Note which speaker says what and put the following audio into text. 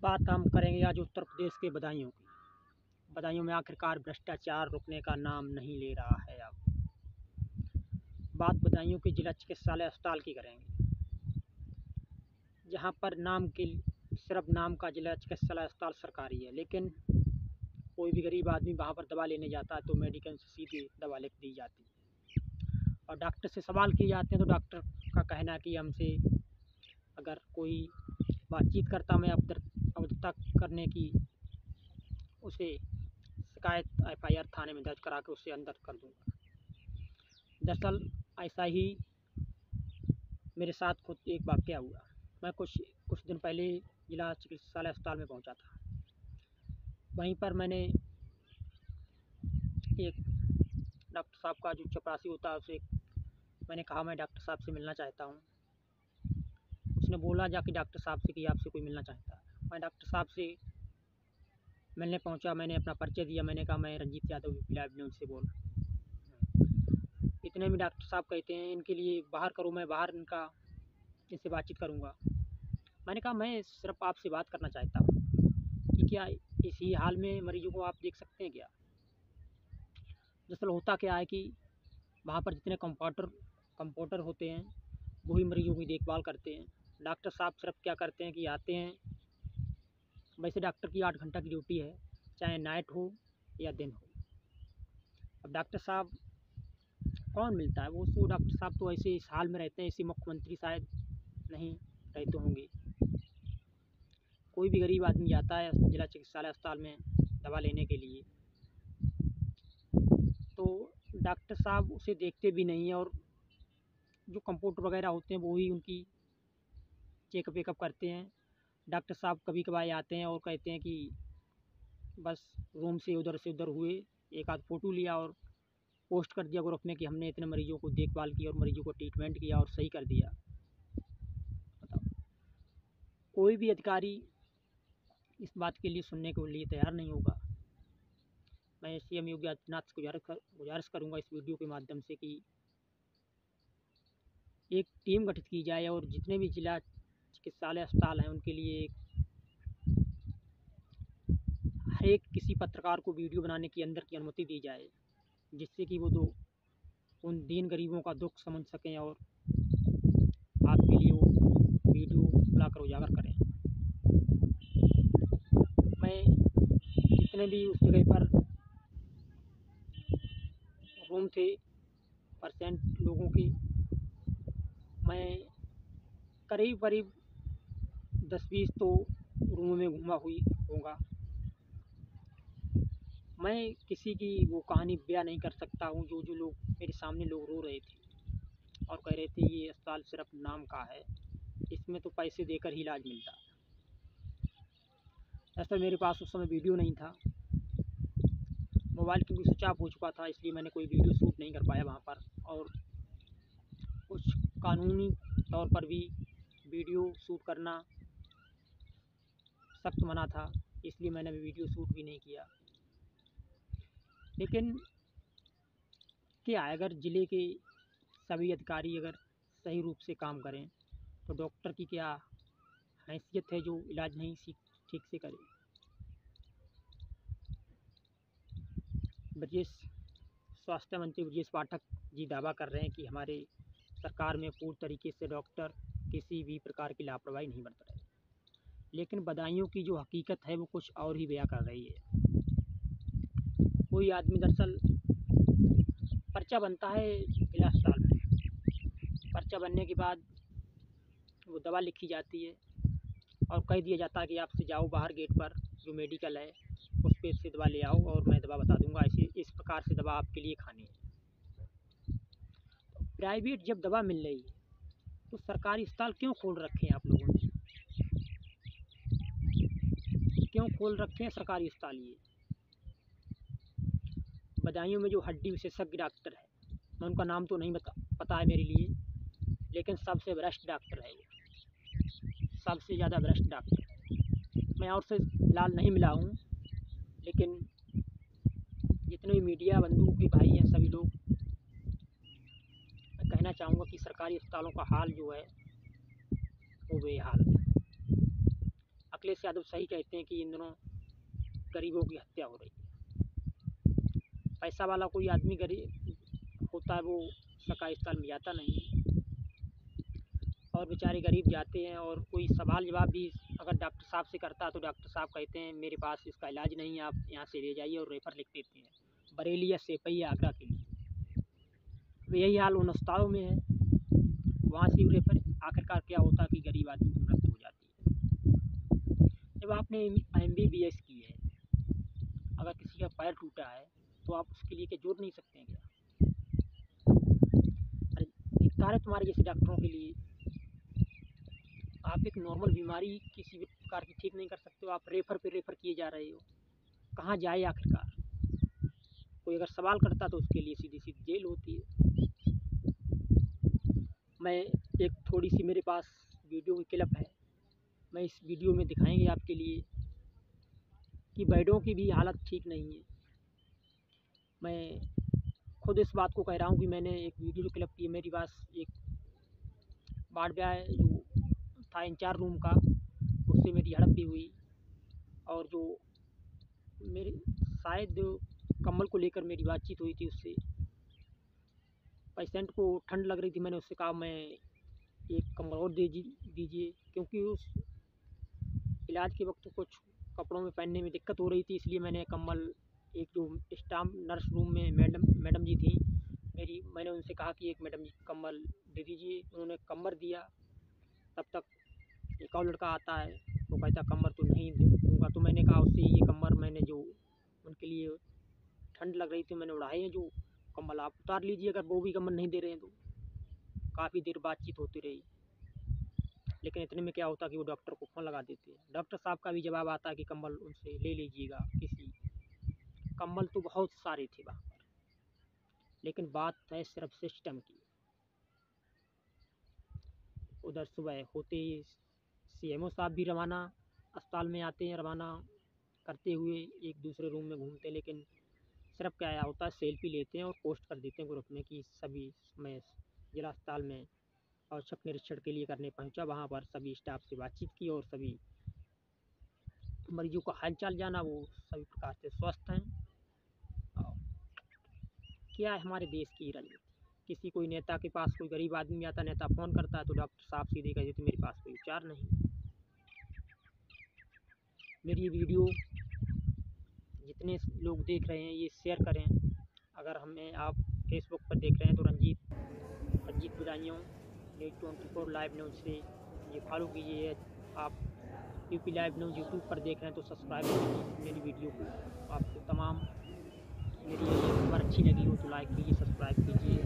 Speaker 1: बात हम करेंगे आज उत्तर प्रदेश के बदायूं की। बदायूं में आखिरकार भ्रष्टाचार रुकने का नाम नहीं ले रहा है। अब बात बदायूं के जिला चिकित्सालय अस्पताल की करेंगे, जहां पर सिर्फ नाम का जिला चिकित्सालय अस्पताल सरकारी है, लेकिन कोई भी गरीब आदमी वहां पर दवा लेने जाता है तो मेडिकल से सीधे दवा लिख दी जाती है और डॉक्टर से सवाल किए जाते हैं तो डॉक्टर का कहना है कि हमसे अगर कोई बातचीत करता मैं अवधता करने की उसे शिकायत FIR थाने में दर्ज करा के उसे अंदर कर दूंगा। दरअसल ऐसा ही मेरे साथ खुद एक वाक़या हुआ। मैं कुछ दिन पहले जिला चिकित्सालय अस्पताल में पहुंचा था। वहीं पर मैंने एक डॉक्टर साहब का जो चपरासी होता है उसे मैंने कहा मैं डॉक्टर साहब से मिलना चाहता हूं। उसने बोला जाके डॉक्टर साहब से कि आपसे कोई मिलना चाहता है। मैं डॉक्टर साहब से मिलने पहुंचा। मैंने अपना परिचय दिया। मैंने कहा मैं रंजीत यादव विपिन से बोल। इतने में डॉक्टर साहब कहते हैं इनके लिए बाहर करो, मैं बाहर इनसे बातचीत करूंगा। मैंने कहा मैं सिर्फ आपसे बात करना चाहता हूँ कि क्या इसी हाल में मरीजों को आप देख सकते हैं क्या। दरअसल होता क्या है कि वहाँ पर जितने कंपाउंडर होते हैं वही मरीजों की देखभाल करते हैं। डॉक्टर साहब सिर्फ क्या करते हैं कि आते हैं, वैसे डॉक्टर की 8 घंटा की ड्यूटी है, चाहे नाइट हो या दिन हो। अब डॉक्टर साहब कौन मिलता है, वो डॉक्टर साहब तो ऐसे इस हाल में रहते हैं, ऐसे मुख्यमंत्री शायद नहीं रहते होंगे। कोई भी गरीब आदमी जाता है जिला चिकित्सालय अस्पताल में दवा लेने के लिए तो डॉक्टर साहब उसे देखते भी नहीं है और जो कंपाउंडर वगैरह होते हैं वो ही उनकी चेकअप वेकअप करते हैं। डॉक्टर साहब कभी कभार आते हैं और कहते हैं कि बस रूम से उधर हुए, एक आध फ़ोटो लिया और पोस्ट कर दिया ग्रुप में कि हमने इतने मरीजों को देखभाल की और मरीजों को ट्रीटमेंट किया और सही कर दिया। बताओ, कोई भी अधिकारी इस बात के लिए सुनने के लिए तैयार नहीं होगा। मैं CM योगी आदित्यनाथ से गुजारिश करूँगा इस वीडियो के माध्यम से कि एक टीम गठित की जाए और जितने भी जिला चिकित्सालय अस्पताल हैं उनके लिए हर एक किसी पत्रकार को वीडियो बनाने की अंदर की अनुमति दी जाए, जिससे कि वो उन दीन गरीबों का दुख समझ सकें और आपके लिए वो वीडियो बुलाकर उजागर करें। मैं जितने भी उस जगह पर रूम थे % लोगों के, मैं करीब 10-20 तो रूमों में घूमा हुई होगा। मैं किसी की वो कहानी बयां नहीं कर सकता हूँ। जो लोग मेरे सामने लोग रो रहे थे और कह रहे थे ये अस्पताल सिर्फ नाम का है, इसमें तो पैसे देकर ही इलाज मिलता है। ऐसा मेरे पास उस समय वीडियो नहीं था, मोबाइल क्योंकि स्विच ऑफ हो चुका था, इसलिए मैंने कोई वीडियो शूट नहीं कर पाया वहाँ पर। और कुछ कानूनी तौर पर भी वीडियो शूट करना सख्त मना था, इसलिए मैंने वीडियो शूट भी नहीं किया। लेकिन क्या है, अगर ज़िले के सभी अधिकारी अगर सही रूप से काम करें तो डॉक्टर की क्या हैसियत है जो इलाज नहीं ठीक से करे। स्वास्थ्य मंत्री ब्रजेश पाठक जी दावा कर रहे हैं कि हमारे सरकार में पूर्ण तरीके से डॉक्टर किसी भी प्रकार की लापरवाही नहीं बरत रहे, लेकिन बदायूं की जो हकीकत है वो कुछ और ही बयां कर रही है। कोई आदमी दरअसल पर्चा बनता है जिला अस्पताल में, पर्चा बनने के बाद वो दवा लिखी जाती है और कह दिया जाता है कि आपसे जाओ बाहर गेट पर जो मेडिकल है उस पे से दवा ले आओ और मैं दवा बता दूंगा, इस प्रकार से दवा आपके लिए खानी है। प्राइवेट जब दवा मिल रही है तो सरकारी अस्पताल क्यों खोल रखे हैं आप लोगों ने, क्यों खोल रखे हैं सरकारी अस्पताल। ये बदायूं में जो हड्डी विशेषज्ञ डॉक्टर है, मैं उनका नाम तो नहीं पता है मेरे लिए, लेकिन सबसे भ्रष्ट डॉक्टर है, सबसे ज़्यादा भ्रष्ट डॉक्टर है। मैं और से फिलहाल नहीं मिला हूँ, लेकिन जितने भी मीडिया बंधु के भाई हैं सभी लोग, मैं कहना चाहूँगा कि सरकारी अस्पतालों का हाल जो है वो बेहाल है। अखिलेश यादव सही कहते हैं कि इन दिनों गरीबों की हत्या हो रही है। पैसा वाला कोई आदमी गरीब होता है वो सरकारी अस्पताल में जाता नहीं, और बेचारे गरीब जाते हैं और कोई सवाल जवाब भी अगर डॉक्टर साहब से करता है तो डॉक्टर साहब कहते हैं मेरे पास इसका इलाज नहीं है, आप यहाँ से ले जाइए, और रेफ़र लिख देते हैं बरेली या सेपई या आगरा के लिए। तो यही हाल उन अस्पतालों में है, वहाँ से रेफ़र। आखिरकार क्या होता है कि गरीब आदमी की मृत्यु हो जाती है। जब आपने MBBS की है, अगर किसी का पैर टूटा है तो आप उसके लिए क्या जोड़ नहीं सकते हैं क्या? अरे धिक्कार है तुम्हारे जैसे डॉक्टरों के लिए। आप एक नॉर्मल बीमारी किसी भी प्रकार की ठीक नहीं कर सकते हो, आप रेफ़र पे रेफ़र किए जा रहे हो। कहाँ जाए आखिरकार? कोई अगर सवाल करता तो उसके लिए सीधी सीधी जेल होती है। मैं एक थोड़ी सी मेरे पास वीडियो की क्लिप है, मैं इस वीडियो में दिखाएंगे आपके लिए कि बेडों की भी हालत ठीक नहीं है। मैं खुद इस बात को कह रहा हूँ कि मैंने एक वीडियो क्लिप की, मेरे पास एक वार्ड बॉय जो था इंचार्ज रूम का, उससे मेरी हड़प भी हुई, और जो मेरे शायद कम्बल को लेकर मेरी बातचीत हुई थी उससे। पेशेंट को ठंड लग रही थी, मैंने उससे कहा मैं एक कम्बल और दीजिए, क्योंकि उस इलाज के वक्त कुछ कपड़ों में पहनने में दिक्कत हो रही थी, इसलिए मैंने कम्बल, एक जो स्टाफ नर्स रूम में मैडम जी थी मेरी, मैंने उनसे कहा कि एक मैडम जी कम्बल दे दीजिए, उन्होंने कम्बल दिया। तब तक एक और लड़का आता है, वो कहता कम्बल तो नहीं दूँगा, तो मैंने कहा उससे ये कम्बल मैंने जो उनके लिए ठंड लग रही थी मैंने उड़ाए हैं, जो कम्बल आप उतार लीजिए अगर वो भी कम्बल नहीं दे रहे हैं तो। काफ़ी देर बातचीत होती रही, लेकिन इतने में क्या होता कि वो डॉक्टर को फ़ोन लगा देते हैं। डॉक्टर साहब का भी जवाब आता है कि कम्बल उनसे ले लीजिएगा किसी। कम्बल तो बहुत सारे थे वहाँ पर, लेकिन बात है सिर्फ सिस्टम की। उधर सुबह होते ही CMO साहब भी रवाना अस्पताल में आते हैं, रवाना करते हुए एक दूसरे रूम में घूमते, लेकिन सिर्फ क्या होता है सेल्फी लेते हैं और पोस्ट कर देते हैं ग्रुप में कि सभी मैं जिला अस्पताल में औचक निरीक्षण के लिए करने पहुंचा, वहाँ पर सभी स्टाफ से बातचीत की और सभी मरीजों का हालचाल जाना, वो सभी प्रकार से स्वस्थ हैं। और क्या है हमारे देश की रणनीति, किसी कोई नेता के पास कोई गरीब आदमी आता, नेता फ़ोन करता है तो डॉक्टर साहब सीधे कह देते मेरे पास कोई उपचार नहीं। मेरी ये वीडियो जितने लोग देख रहे हैं ये शेयर करें। अगर हमें आप फेसबुक पर देख रहे हैं तो Ranjit Budaun news 24 live news से ये फॉलो कीजिए। आप UP लाइव न्यूज़ यूट्यूब पर देख रहे हैं तो सब्सक्राइब कीजिए मेरी वीडियो को। आपको तमाम मेरी खबर अच्छी लगी हो तो लाइक कीजिए, सब्सक्राइब कीजिए।